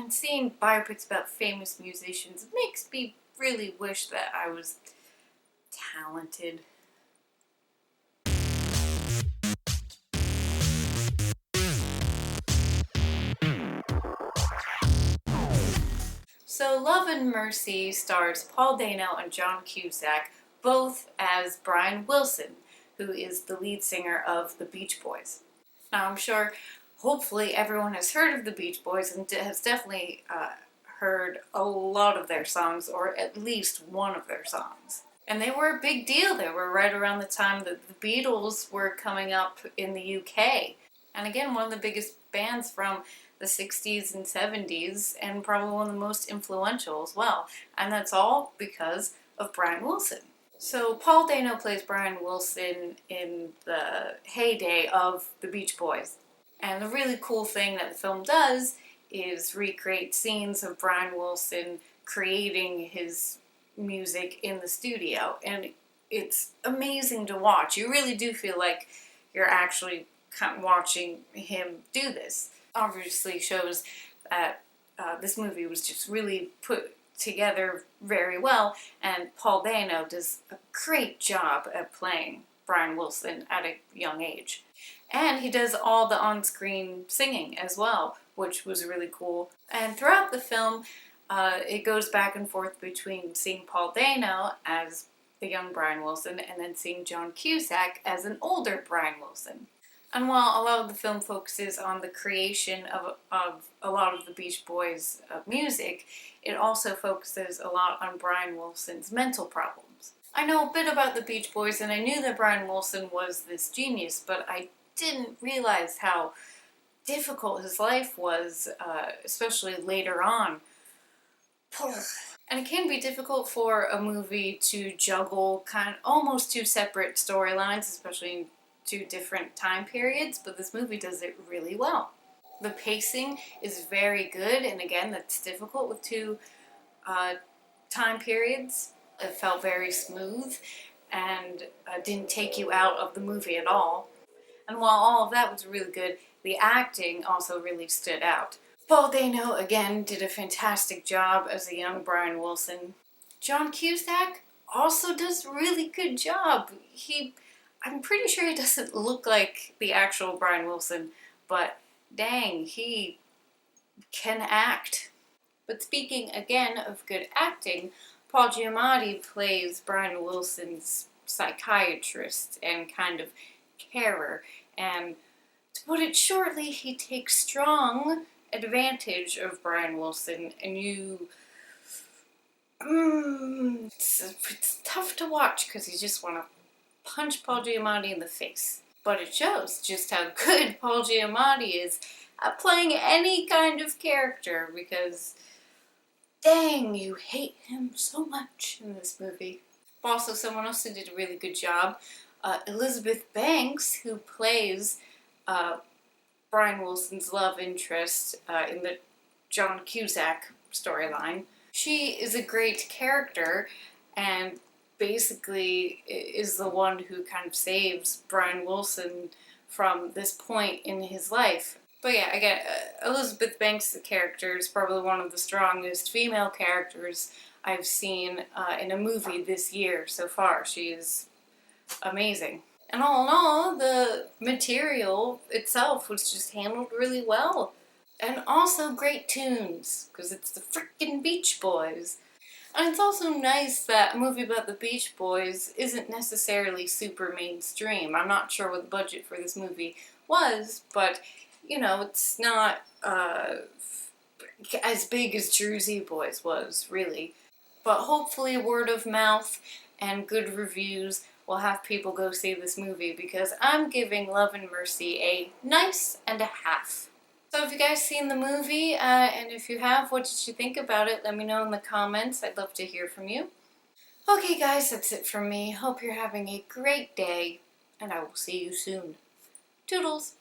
and seeing biopics about famous musicians makes me really wish that I was talented. So Love and Mercy stars Paul Dano and John Cusack, both as Brian Wilson, who is the lead singer of the Beach Boys. Now I'm sure, hopefully everyone has heard of the Beach Boys and has definitely heard a lot of their songs, or at least one of their songs. And they were a big deal. They were right around the time that the Beatles were coming up in the UK. And again, one of the biggest bands from the 60s and 70s, and probably one of the most influential as well. And that's all because of Brian Wilson. So Paul Dano plays Brian Wilson in the heyday of the Beach Boys. And the really cool thing that the film does is recreate scenes of Brian Wilson creating his music in the studio. And it's amazing to watch. You really do feel like you're actually kind of watching him do this. Obviously shows that this movie was just really put together very well, and Paul Dano does a great job at playing Brian Wilson at a young age. And he does all the on-screen singing as well, which was really cool. And throughout the film, it goes back and forth between seeing Paul Dano as the young Brian Wilson and then seeing John Cusack as an older Brian Wilson. And while a lot of the film focuses on the creation of a lot of the Beach Boys' music, it also focuses a lot on Brian Wilson's mental problems. I know a bit about the Beach Boys, and I knew that Brian Wilson was this genius, but I didn't realize how difficult his life was, especially later on. And it can be difficult for a movie to juggle kind of almost two separate storylines, especially in two different time periods, but this movie does it really well. The pacing is very good, and again, that's difficult with two time periods. It felt very smooth and didn't take you out of the movie at all. And while all of that was really good, the acting also really stood out. Paul Dano, again, did a fantastic job as a young Brian Wilson. John Cusack also does a really good job. I'm pretty sure he doesn't look like the actual Brian Wilson, but dang, he can act. But speaking again of good acting, Paul Giamatti plays Brian Wilson's psychiatrist and kind of carer, and to put it shortly, he takes strong advantage of Brian Wilson, and it's tough to watch because you just want to punch Paul Giamatti in the face. But it shows just how good Paul Giamatti is at playing any kind of character, because dang, you hate him so much in this movie. Also, someone else who did a really good job, Elizabeth Banks, who plays Brian Wilson's love interest in the John Cusack storyline. She is a great character, and basically is the one who kind of saves Brian Wilson from this point in his life. But yeah, again, Elizabeth Banks' character is probably one of the strongest female characters I've seen in a movie this year so far. She is amazing. And all in all, the material itself was just handled really well. And also great tunes, because it's the frickin' Beach Boys. And it's also nice that a movie about the Beach Boys isn't necessarily super mainstream. I'm not sure what the budget for this movie was, but, you know, it's not as big as Jersey Boys was, really. But hopefully word of mouth and good reviews will have people go see this movie, because I'm giving Love and Mercy a nice and a half. So have you guys seen the movie? And if you have, what did you think about it? Let me know in the comments. I'd love to hear from you. Okay guys, that's it from me. Hope you're having a great day, and I will see you soon. Toodles!